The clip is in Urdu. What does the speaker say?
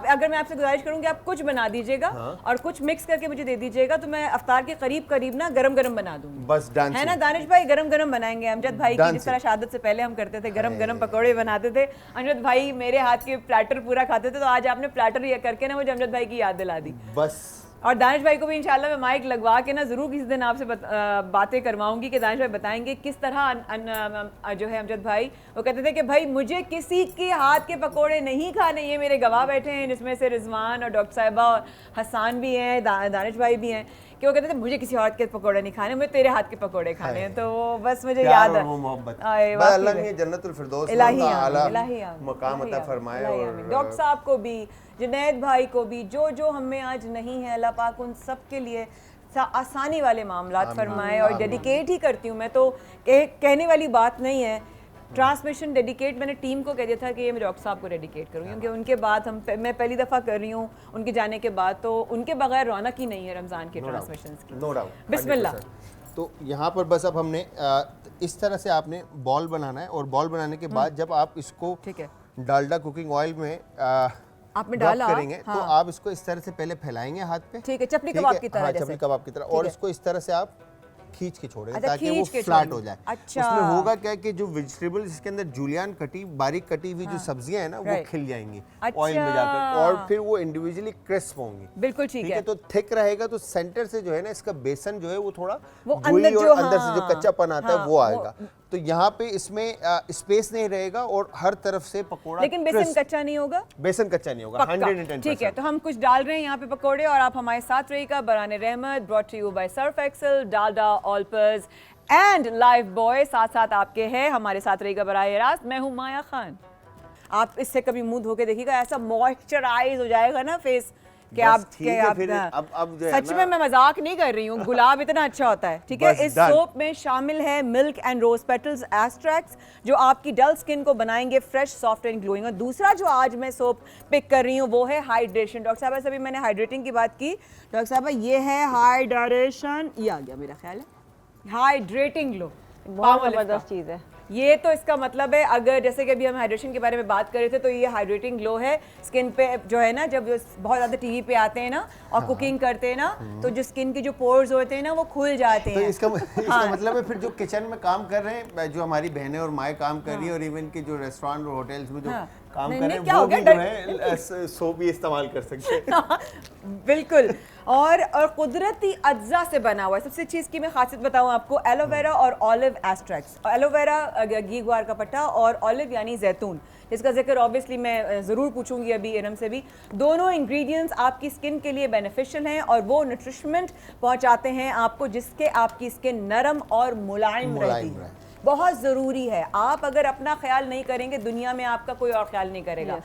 اگر میں آپ سے گزارش کروں کہ آپ کچھ بنا دیجیے گا اور کچھ مکس کر کے مجھے دے دیجیے گا تو میں افطار کے قریب نا گرم گرم بنا دوں گی. بس ہے نا دانش بھائی؟ گرم گرم بنائیں گے. امجد بھائی کی جس طرح شہادت سے پہلے ہم کرتے تھے گرم گرم پکوڑے بناتے تھے, امجد بھائی میرے ہاتھ کے پلیٹر پورا کھاتے تھے, تو آج آپ نے پلیٹر یہ کر کے نا مجھے امجد بھائی کی یاد دلا دی. بس. اور دانش بھائی کو بھی انشاءاللہ میں مائک لگوا کے نا ضرور کسی دن آپ سے باتیں کرواؤں گی کہ دانش بھائی بتائیں گے کس طرح جو ہے امجد بھائی وہ کہتے تھے کہ بھائی مجھے کسی کے ہاتھ کے پکوڑے نہیں کھانے. یہ میرے گواہ بیٹھے ہیں جس میں سے رضوان اور ڈاکٹر صاحبہ اور حسان بھی ہیں, دانش بھائی بھی ہیں, کہ وہ کہتے تھے مجھے کسی ہاتھ کے پکوڑے نہیں کھانے, مجھے تیرے ہاتھ کے پکوڑے کھانے ہیں. تو وہ بس مجھے یاد ہے محبت. اللہ نے جنت الفردوس میں اعلیٰ مقام عطا فرمائے. اور ڈاکٹر صاحب کو بھی, جنید بھائی کو بھی, جو ہم میں آج نہیں ہے, اللہ پاک ان سب کے لیے آسانی والے معاملات فرمائے. اور ڈیڈیکیٹ ہی کرتی ہوں میں, تو کہنے والی بات نہیں ہے. ٹرانسمیشن ڈیڈیکیٹ میں نے ٹیم کو کہہ دیا تھا کہ یہ میں ڈاکٹر صاحب کو ڈیڈیکیٹ کروں, کیونکہ ان کے بعد میں پہلی دفعہ کر رہی ہوں ان کے جانے کے بعد, تو ان کے بغیر رونق ہی نہیں ہے رمضان کے ٹرانسمیشنز کی. بسم اللہ. تو یہاں پر بس اب ہم نے اس طرح سے آپ نے بال بنانا ہے, اور بال بنانے کے بعد جب آپ اس کو ڈالڈا کوکنگ آئل میں آپ میں ڈالا کریں گے تو آپ اس کو اس طرح سے پہلے پھیلائیں گے ہاتھ پہ, ٹھیک ہے, چپلی کباب کی طرح. چپلی کباب کی طرح. اور اس کو اس طرح سے آپ کھینچ کے چھوڑیں تاکہ وہ فلیٹ ہو جائے. اس میں ہوگا کیا کہ جو ویجیٹیبل اس کے اندر جولین کٹی باریک کٹی ہوئی جو سبزیاں ہیں نا وہ کھل جائیں گی آئل میں جا کر, اور پھر وہ انڈیویجولی کرسپ ہوں گی. بالکل ٹھیک ہے. تو تھک رہے گا, تو سینٹر سے جو ہے نا اس کا بیسن جو ہے وہ تھوڑا گوئی اور اندر سے جو کچا پن آتا ہے وہ آئے گا. تو یہاں پہ اس میں اسپیس نہیں رہے گا اور ہر طرف سے پکوڑا, لیکن بیسن کچا نہیں ہوگا. بیسن کچا نہیں ہوگا 110%. ٹھیک ہے, تو ہم کچھ ڈال رہے ہیں یہاں پہ پکوڑے, اور آپ ہمارے ساتھ رہیے گا. برہان رحمت brought to you by Surf Excel, Dalda, Olpers and Lifebuoy. ساتھ ساتھ آپ کے ہے, ہمارے ساتھ رہے گا براہ راست. میں ہوں مایا خان. آپ اس سے کبھی منہ دھو کے دیکھیے گا, ایسا موئسچرائز ہو جائے گا نا فیس کہ آپ سچ میں مذاق نہیں کر رہی ہوں, گلاب اتنا اچھا ہوتا ہے. ٹھیک ہے, اس سوپ میں شامل ہے ملک اینڈ روز پیٹلز ایکسٹریکٹس جو آپ کی ڈل سکن کو بنائیں گے فریش, سافٹ اینڈ گلوئنگ. اور دوسرا جو آج میں سوپ پک کر رہی ہوں وہ ہے ہائیڈریشن. ڈاکٹر صاحبہ سے بھی میں نے ہائیڈریٹنگ کی بات کی. ڈاکٹر صاحبہ یہ ہے ہائیڈریشن, یہ آ گیا میرا خیال ہے, ہائیڈریٹنگ گلو. بہت زبردست چیز ہے یہ. تو اس کا مطلب ہے اگر جیسے کہ ابھی ہم ہائیڈریشن کے بارے میں بات کر رہے تھے, تو یہ ہائیڈریٹنگ گلو ہے اسکن پہ جو ہے نا, جب بہت زیادہ ٹی وی پہ آتے ہیں نا اور کوکنگ کرتے ہیں نا, تو جو اسکن کے جو پورز ہوتے ہیں نا وہ کھل جاتے ہیں. اس کا مطلب ہے پھر جو کچن میں کام کر رہے ہیں, جو ہماری بہنیں اور مائیں کام کر رہی ہیں, اور ایون کہ جو ریسٹورینٹ اور ہوٹلز میں جو کام کر رہے ہیں, وہ بھی جو ہے سوپ بھی استعمال کر سکتے ہیں. بالکل. اور قدرتی اجزاء سے بنا ہوا ہے. سب سے چیز کی میں خاصیت بتاؤں آپ کو, ایلو ویرا اور آلیو ایکسٹریکٹس. ایلو ویرا گھی گوار کا پٹا, اور آلیو یعنی زیتون, جس کا ذکر آبویسلی میں ضرور پوچھوں گی ابھی ارم سے بھی. دونوں انگریڈینٹس آپ کی اسکن کے لیے بینیفیشل ہیں, اور وہ نیوٹریشمنٹ پہنچاتے ہیں آپ کو جس کے آپ کی اسکن نرم اور ملائم رہتی ہے. بہت ضروری ہے. آپ اگر اپنا خیال نہیں کریں گے, دنیا میں آپ کا کوئی اور خیال نہیں کرے گا.